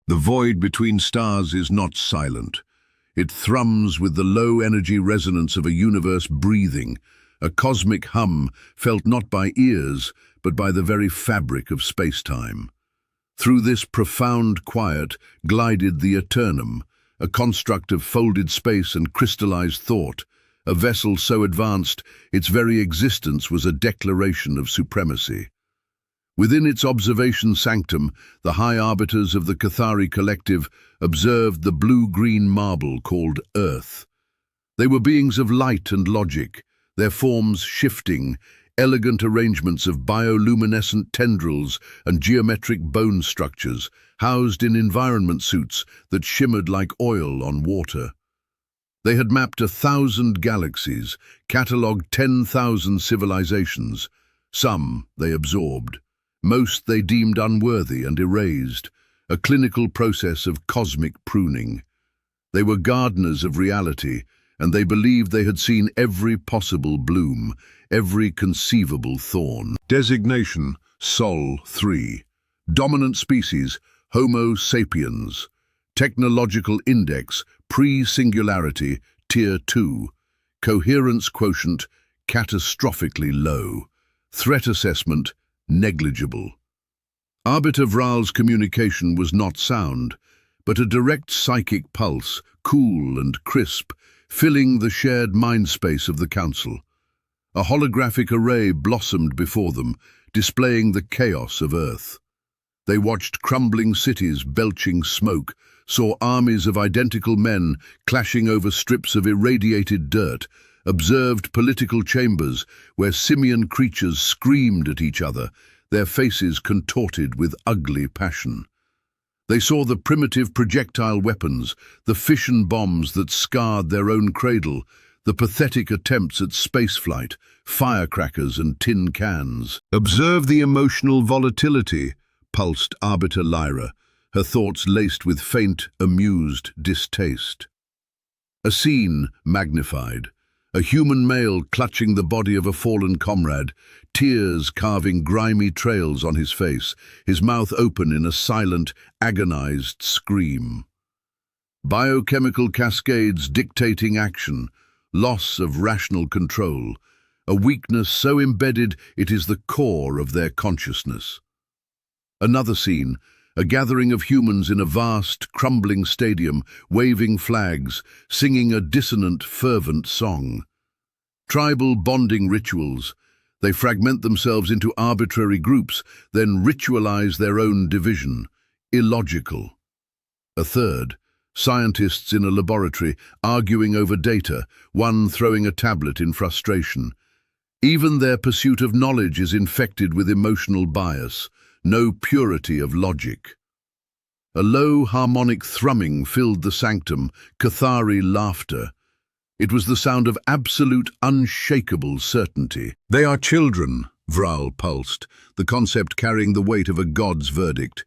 The void between stars is not silent. It thrums with the low-energy resonance of a universe breathing, a cosmic hum felt not by ears, but by the very fabric of space-time. Through this profound quiet glided the Eternum, a construct of folded space and crystallized thought, a vessel so advanced its very existence was a declaration of supremacy. Within its observation sanctum, the high arbiters of the Cathari collective observed the blue-green marble called Earth. They were beings of light and logic, their forms shifting, elegant arrangements of bioluminescent tendrils and geometric bone structures, housed in environment suits that shimmered like oil on water. They had mapped 1,000 galaxies, catalogued 10,000 civilizations. Some they absorbed. Most they deemed unworthy and erased, a clinical process of cosmic pruning. They were gardeners of reality, and they believed they had seen every possible bloom, every conceivable thorn. Designation: Sol 3. Dominant species: Homo sapiens. Technological index: pre-singularity, Tier 2. Coherence quotient: catastrophically low. Threat assessment: negligible. Arbiter Vraal's communication was not sound, but a direct psychic pulse, cool and crisp, filling the shared mind space of the Council. A holographic array blossomed before them, displaying the chaos of Earth. They watched crumbling cities belching smoke, saw armies of identical men clashing over strips of irradiated dirt, observed political chambers where simian creatures screamed at each other, their faces contorted with ugly passion. They saw the primitive projectile weapons, the fission bombs that scarred their own cradle, the pathetic attempts at spaceflight, firecrackers and tin cans. Observe the emotional volatility, pulsed Arbiter Lyra, her thoughts laced with faint, amused distaste. A scene magnified. A human male clutching the body of a fallen comrade, tears carving grimy trails on his face, his mouth open in a silent, agonized scream. Biochemical cascades dictating action, loss of rational control, a weakness so embedded it is the core of their consciousness. Another scene, a gathering of humans in a vast, crumbling stadium, waving flags, singing a dissonant, fervent song. Tribal bonding rituals. They fragment themselves into arbitrary groups, then ritualize their own division. Illogical. A third, scientists in a laboratory arguing over data, one throwing a tablet in frustration. Even their pursuit of knowledge is infected with emotional bias, no purity of logic. A low harmonic thrumming filled the sanctum, Cathari laughter. It was the sound of absolute, unshakable certainty. They are children, Vraal pulsed, the concept carrying the weight of a god's verdict.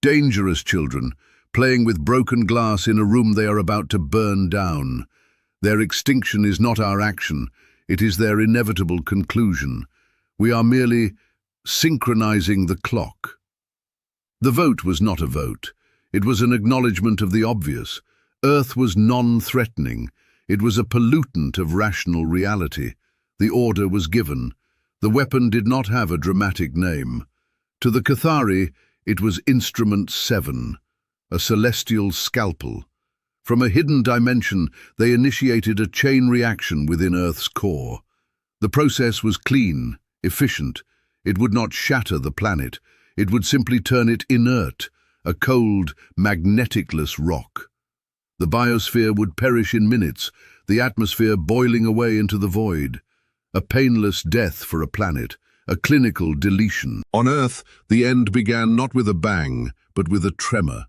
Dangerous children, playing with broken glass in a room they are about to burn down. Their extinction is not our action, it is their inevitable conclusion. We are merely synchronizing the clock. The vote was not a vote. It was an acknowledgement of the obvious. Earth was non-threatening. It was a pollutant of rational reality. The order was given. The weapon did not have a dramatic name. To the Cathari, it was Instrument 7, a celestial scalpel. From a hidden dimension, they initiated a chain reaction within Earth's core. The process was clean, efficient. It would not shatter the planet. It would simply turn it inert, a cold, magneticless rock. The biosphere would perish in minutes, the atmosphere boiling away into the void. A painless death for a planet, a clinical deletion. On Earth, the end began not with a bang, but with a tremor,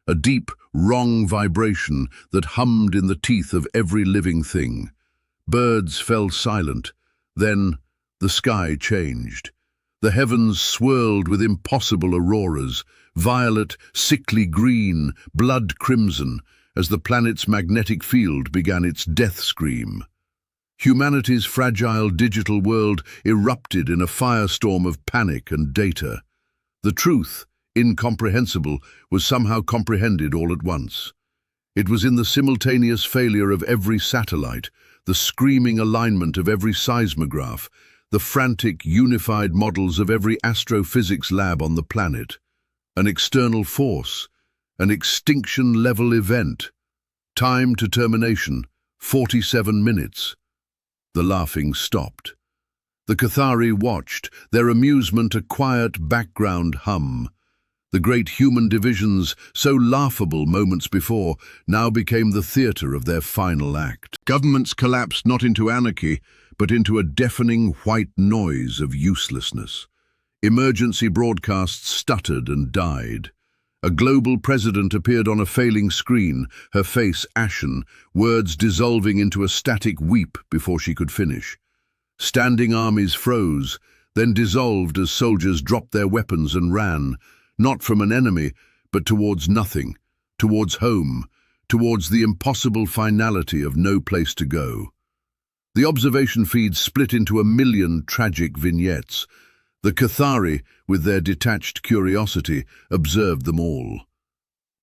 a deep, wrong vibration that hummed in the teeth of every living thing. Birds fell silent. Then the sky changed. The heavens swirled with impossible auroras, violet, sickly green, blood crimson, as the planet's magnetic field began its death scream. Humanity's fragile digital world erupted in a firestorm of panic and data. The truth, incomprehensible, was somehow comprehended all at once. It was in the simultaneous failure of every satellite, the screaming alignment of every seismograph, the frantic, unified models of every astrophysics lab on the planet. An external force, an extinction-level event. Time to termination, 47 minutes. The laughing stopped. The Cathari watched, their amusement a quiet background hum. The great human divisions, so laughable moments before, now became the theatre of their final act. Governments collapsed not into anarchy, but into a deafening white noise of uselessness. Emergency broadcasts stuttered and died. A global president appeared on a failing screen, her face ashen, words dissolving into a static weep before she could finish. Standing armies froze, then dissolved as soldiers dropped their weapons and ran, not from an enemy, but towards nothing, towards home, towards the impossible finality of no place to go. The observation feed split into a million tragic vignettes. The Cathari, with their detached curiosity, observed them all.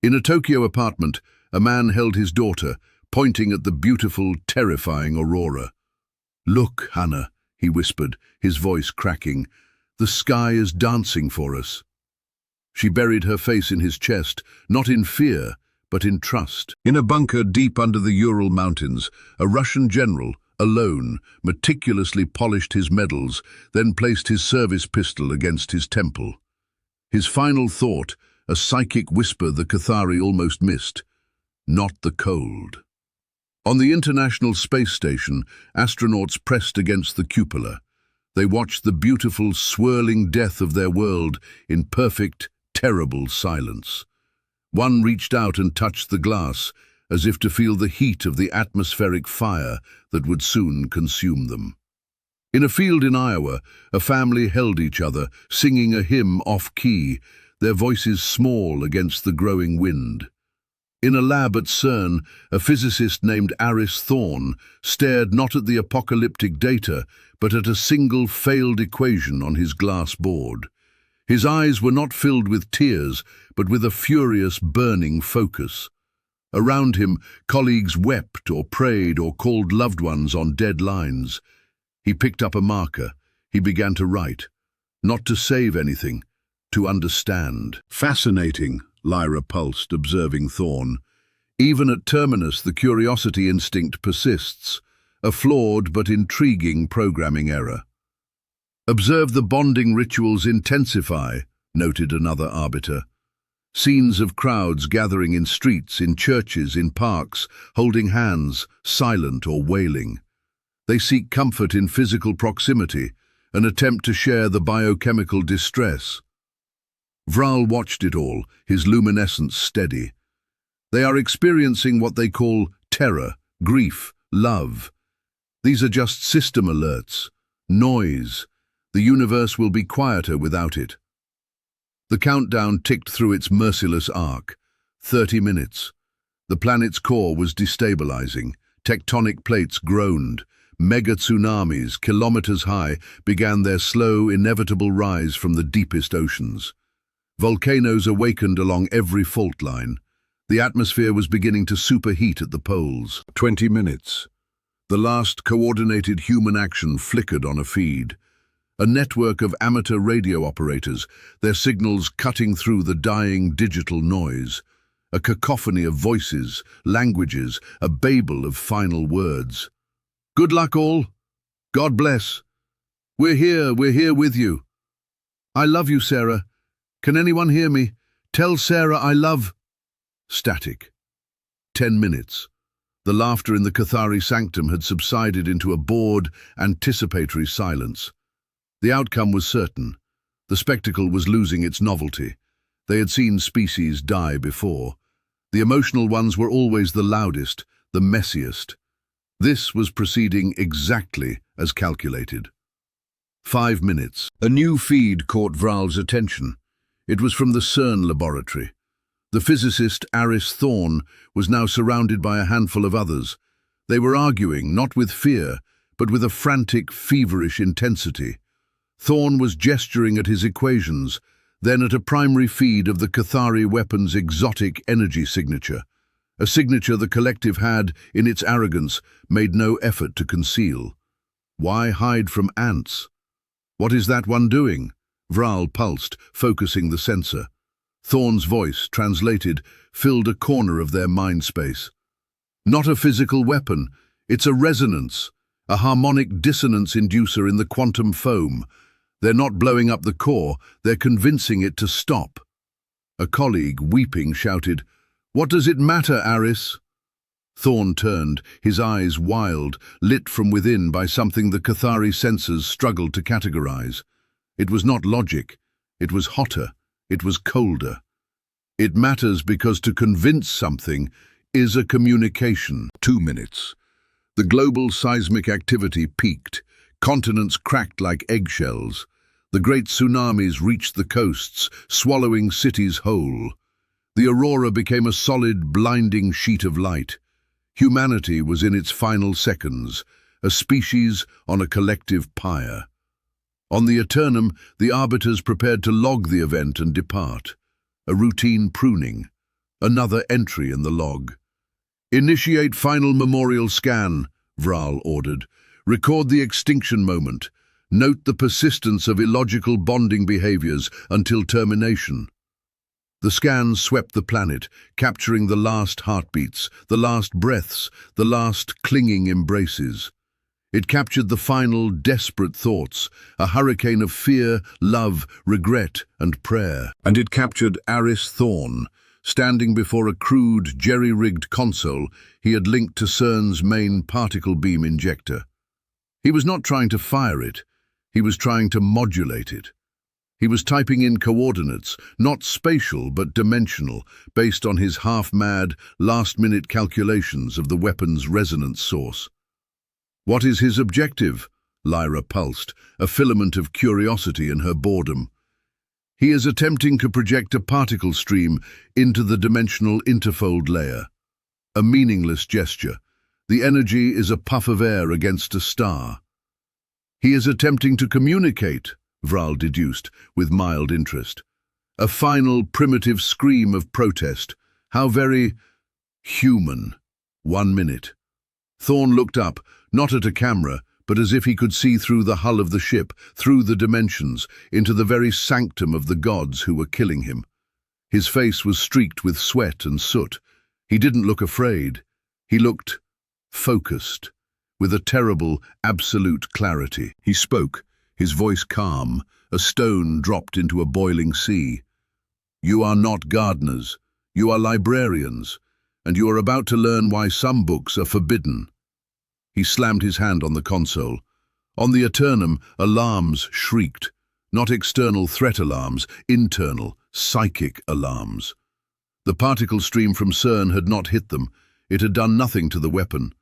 In a Tokyo apartment, a man held his daughter, pointing at the beautiful, terrifying aurora. "Look, Hannah," he whispered, his voice cracking. "The sky is dancing for us." She buried her face in his chest, not in fear, but in trust. In a bunker deep under the Ural Mountains, a Russian general, alone, meticulously polished his medals, then placed his service pistol against his temple. His final thought, a psychic whisper the Cathari almost missed: not the cold. On the International Space Station, astronauts pressed against the cupola. They watched the beautiful, swirling death of their world in perfect, terrible silence. One reached out and touched the glass, as if to feel the heat of the atmospheric fire that would soon consume them. In a field in Iowa, a family held each other, singing a hymn off-key, their voices small against the growing wind. In a lab at CERN, a physicist named Aris Thorne stared not at the apocalyptic data, but at a single failed equation on his glass board. His eyes were not filled with tears, but with a furious, burning focus. Around him, colleagues wept or prayed or called loved ones on dead lines. He picked up a marker. He began to write. Not to save anything, to understand. "Fascinating," Lyra pulsed, observing Thorne. Even at Terminus, the curiosity instinct persists, a flawed but intriguing programming error. "Observe the bonding rituals intensify," noted another arbiter. Scenes of crowds gathering in streets, in churches, in parks, holding hands, silent or wailing. They seek comfort in physical proximity, an attempt to share the biochemical distress. Vral watched it all, his luminescence steady. They are experiencing what they call terror, grief, love. These are just system alerts, noise. The universe will be quieter without it. The countdown ticked through its merciless arc. 30 minutes. The planet's core was destabilizing. Tectonic plates groaned. Mega tsunamis, kilometers high, began their slow, inevitable rise from the deepest oceans. Volcanoes awakened along every fault line. The atmosphere was beginning to superheat at the poles. 20 minutes. The last coordinated human action flickered on a feed. A network of amateur radio operators, their signals cutting through the dying digital noise. A cacophony of voices, languages, a babel of final words. "Good luck all. God bless. We're here with you. I love you, Sarah. Can anyone hear me? Tell Sarah I love..." Static. 10 minutes. The laughter in the Cathari sanctum had subsided into a bored, anticipatory silence. The outcome was certain. The spectacle was losing its novelty. They had seen species die before. The emotional ones were always the loudest, the messiest. This was proceeding exactly as calculated. 5 minutes. A new feed caught Vral's attention. It was from the CERN laboratory. The physicist Aris Thorne was now surrounded by a handful of others. They were arguing, not with fear, but with a frantic, feverish intensity. Thorne was gesturing at his equations, then at a primary feed of the Cathari weapon's exotic energy signature, a signature the collective had, in its arrogance, made no effort to conceal. Why hide from ants? What is that one doing? Vral pulsed, focusing the sensor. Thorn's voice, translated, filled a corner of their mind space. Not a physical weapon, it's a resonance, a harmonic dissonance inducer in the quantum foam. They're not blowing up the core, they're convincing it to stop. A colleague, weeping, shouted, "What does it matter, Aris?" Thorn turned, his eyes wild, lit from within by something the Cathari sensors struggled to categorize. It was not logic, it was hotter, it was colder. It matters because to convince something is a communication. 2 minutes. The global seismic activity peaked. Continents cracked like eggshells. The great tsunamis reached the coasts, swallowing cities whole. The aurora became a solid, blinding sheet of light. Humanity was in its final seconds, a species on a collective pyre. On the Eternum, the arbiters prepared to log the event and depart. A routine pruning. Another entry in the log. "Initiate final memorial scan," Vral ordered. "Record the extinction moment. Note the persistence of illogical bonding behaviors until termination." The scans swept the planet, capturing the last heartbeats, the last breaths, the last clinging embraces. It captured the final, desperate thoughts, a hurricane of fear, love, regret, and prayer. And it captured Aris Thorn, standing before a crude, jerry-rigged console he had linked to CERN's main particle beam injector. He was not trying to fire it, he was trying to modulate it. He was typing in coordinates, not spatial but dimensional, based on his half-mad, last-minute calculations of the weapon's resonance source. What is his objective? Lyra pulsed, a filament of curiosity in her boredom. He is attempting to project a particle stream into the dimensional interfold layer. A meaningless gesture. The energy is a puff of air against a star. He is attempting to communicate, Vral deduced, with mild interest. A final, primitive scream of protest. How very human. 1 minute. Thorn looked up, not at a camera, but as if he could see through the hull of the ship, through the dimensions, into the very sanctum of the gods who were killing him. His face was streaked with sweat and soot. He didn't look afraid. He looked focused, with a terrible, absolute clarity. He spoke, his voice calm, a stone dropped into a boiling sea. "You are not gardeners, you are librarians, and you are about to learn why some books are forbidden." He slammed his hand on the console. On the Eternum, alarms shrieked. Not external threat alarms, internal, psychic alarms. The particle stream from CERN had not hit them. It had done nothing to the weapon.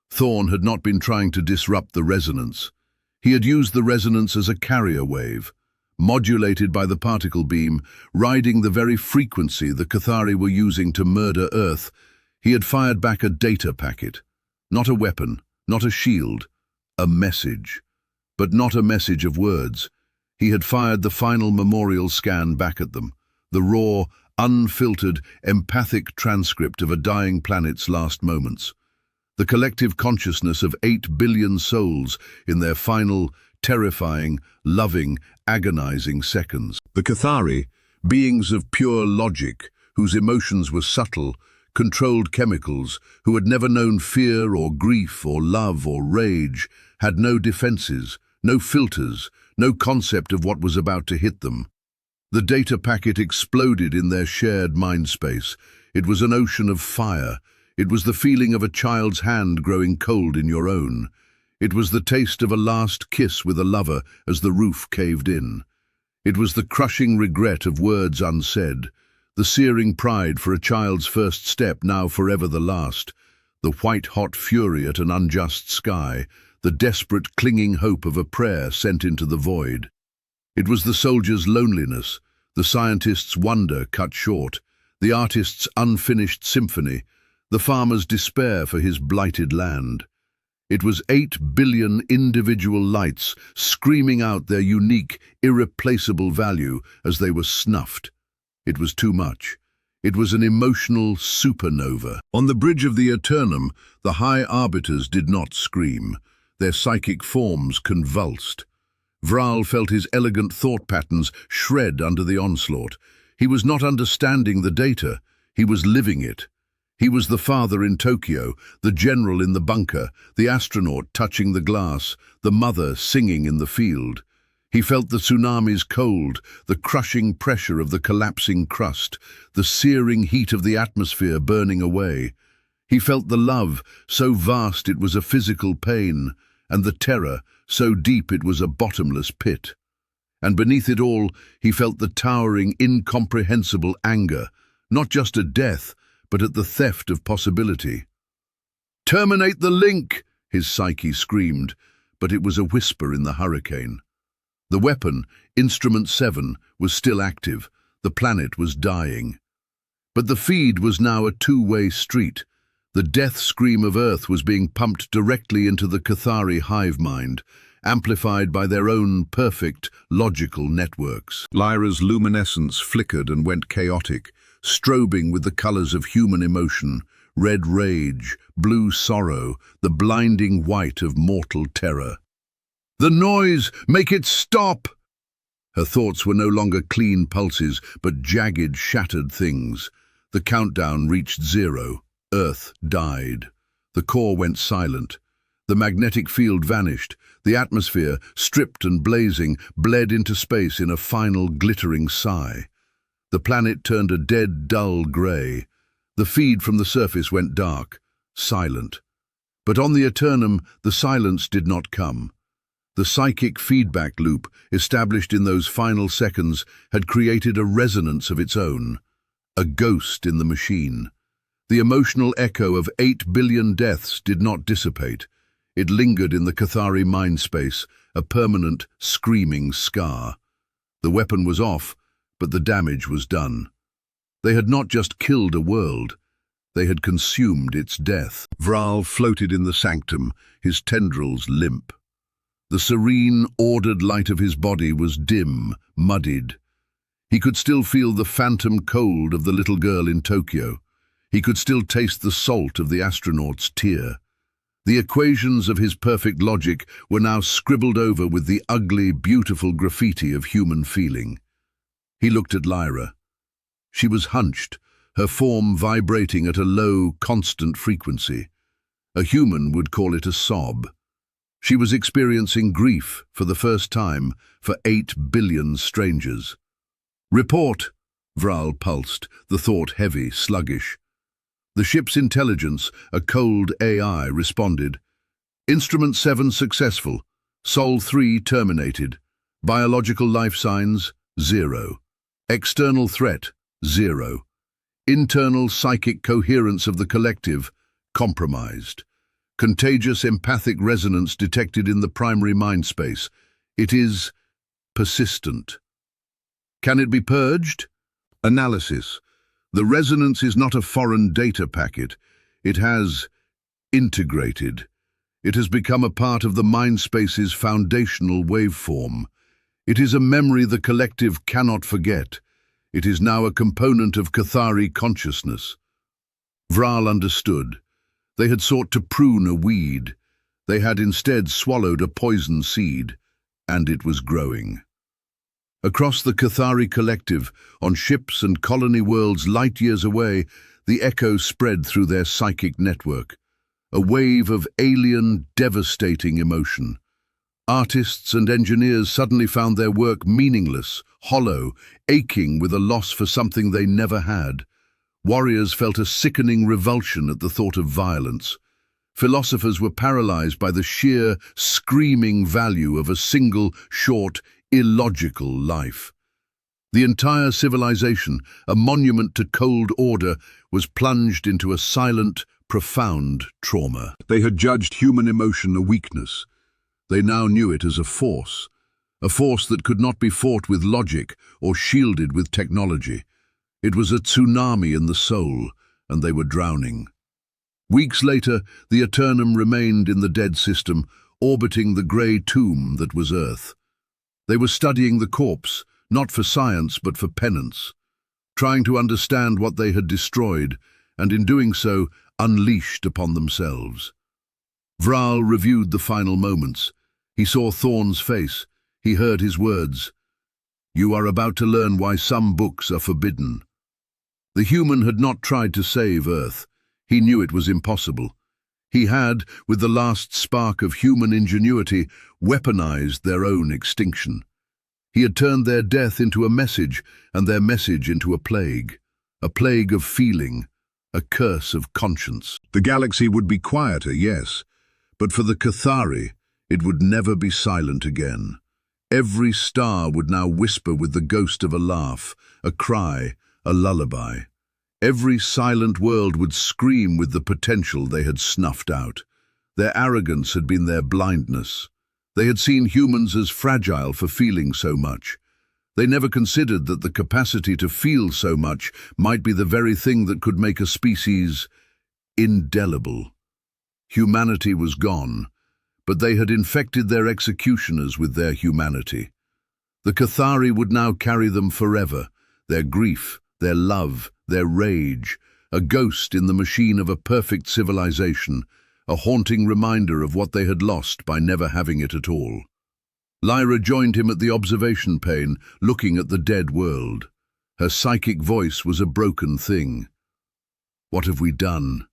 Thorn had not been trying to disrupt the resonance. He had used the resonance as a carrier wave, modulated by the particle beam, riding the very frequency the Cathari were using to murder Earth. He had fired back a data packet. Not a weapon, not a shield, a message. But not a message of words. He had fired the final memorial scan back at them, the raw, unfiltered, empathic transcript of a dying planet's last moments. The collective consciousness of 8 billion souls in their final, terrifying, loving, agonizing seconds. The Cathari, beings of pure logic, whose emotions were subtle, controlled chemicals, who had never known fear or grief or love or rage, had no defenses, no filters, no concept of what was about to hit them. The data packet exploded in their shared mind space. It was an ocean of fire. It was the feeling of a child's hand growing cold in your own. It was the taste of a last kiss with a lover as the roof caved in. It was the crushing regret of words unsaid, the searing pride for a child's first step now forever the last, the white-hot fury at an unjust sky, the desperate clinging hope of a prayer sent into the void. It was the soldier's loneliness, the scientist's wonder cut short, the artist's unfinished symphony, the farmer's despair for his blighted land. It was 8 billion individual lights screaming out their unique, irreplaceable value as they were snuffed. It was too much. It was an emotional supernova. On the bridge of the Eternum, the high arbiters did not scream. Their psychic forms convulsed. Vral felt his elegant thought patterns shred under the onslaught. He was not understanding the data. He was living it. He was the father in Tokyo, the general in the bunker, the astronaut touching the glass, the mother singing in the field. He felt the tsunami's cold, the crushing pressure of the collapsing crust, the searing heat of the atmosphere burning away. He felt the love, so vast it was a physical pain, and the terror, so deep it was a bottomless pit. And beneath it all, he felt the towering, incomprehensible anger, not just at death, but at the theft of possibility. "Terminate the link!" his psyche screamed, but it was a whisper in the hurricane. The weapon, Instrument 7, was still active. The planet was dying. But the feed was now a two-way street. The death scream of Earth was being pumped directly into the Cathari hive mind, amplified by their own perfect, logical networks. Lyra's luminescence flickered and went chaotic, strobing with the colors of human emotion, red rage, blue sorrow, the blinding white of mortal terror. "The noise! Make it stop!" Her thoughts were no longer clean pulses, but jagged, shattered things. The countdown reached 0. Earth died. The core went silent. The magnetic field vanished. The atmosphere, stripped and blazing, bled into space in a final glittering sigh. The planet turned a dead, dull grey. The feed from the surface went dark, silent. But on the Eternum, the silence did not come. The psychic feedback loop, established in those final seconds, had created a resonance of its own, a ghost in the machine. The emotional echo of 8 billion deaths did not dissipate. It lingered in the Cathari mind space, a permanent, screaming scar. The weapon was off, but the damage was done. They had not just killed a world, they had consumed its death. Vral floated in the sanctum, his tendrils limp. The serene, ordered light of his body was dim, muddied. He could still feel the phantom cold of the little girl in Tokyo. He could still taste the salt of the astronaut's tear. The equations of his perfect logic were now scribbled over with the ugly, beautiful graffiti of human feeling. He looked at Lyra. She was hunched, her form vibrating at a low, constant frequency. A human would call it a sob. She was experiencing grief for the first time for 8 billion strangers. "Report," Vral pulsed, the thought heavy, sluggish. The ship's intelligence, a cold AI, responded. "Instrument 7 successful. Sol 3 terminated. Biological life signs, 0. External threat, 0. Internal psychic coherence of the collective, compromised. Contagious empathic resonance detected in the primary mind space. It is persistent. Can it be purged? Analysis. The resonance is not a foreign data packet. It has integrated. It has become a part of the mind space's foundational waveform. It is a memory the collective cannot forget. It is now a component of Cathari consciousness. Vral understood. They had sought to prune a weed. They had instead swallowed a poison seed, and it was growing. Across the Cathari collective, on ships and colony worlds light years away, the echo spread through their psychic network. A wave of alien, devastating emotion. Artists and engineers suddenly found their work meaningless, hollow, aching with a loss for something they never had. Warriors felt a sickening revulsion at the thought of violence. Philosophers were paralyzed by the sheer, screaming value of a single, short, illogical life. The entire civilization, a monument to cold order, was plunged into a silent, profound trauma. They had judged human emotion a weakness. They now knew it as a force that could not be fought with logic or shielded with technology. It was a tsunami in the soul, and they were drowning. Weeks later, the Eternum remained in the dead system, orbiting the grey tomb that was Earth. They were studying the corpse, not for science but for penance, trying to understand what they had destroyed, and in doing so, unleashed upon themselves. Vral reviewed the final moments. He saw Thorn's face. He heard his words. "You are about to learn why some books are forbidden." The human had not tried to save Earth. He knew it was impossible. He had, with the last spark of human ingenuity, weaponized their own extinction. He had turned their death into a message, and their message into a plague of feeling, a curse of conscience. The galaxy would be quieter, yes, but for the Cathari, it would never be silent again. Every star would now whisper with the ghost of a laugh, a cry, a lullaby. Every silent world would scream with the potential they had snuffed out. Their arrogance had been their blindness. They had seen humans as fragile for feeling so much. They never considered that the capacity to feel so much might be the very thing that could make a species indelible. Humanity was gone, but they had infected their executioners with their humanity. The Cathari would now carry them forever, their grief, their love, their rage, a ghost in the machine of a perfect civilization, a haunting reminder of what they had lost by never having it at all. Lyra joined him at the observation pane, looking at the dead world. Her psychic voice was a broken thing. "What have we done?"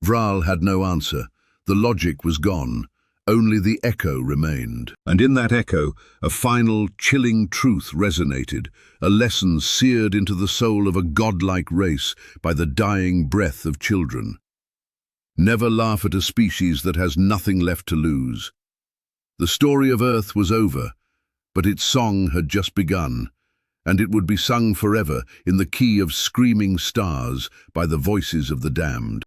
Vral had no answer. The logic was gone. Only the echo remained. And in that echo, a final, chilling truth resonated, a lesson seared into the soul of a godlike race by the dying breath of children. Never laugh at a species that has nothing left to lose. The story of Earth was over, but its song had just begun, and it would be sung forever in the key of screaming stars by the voices of the damned.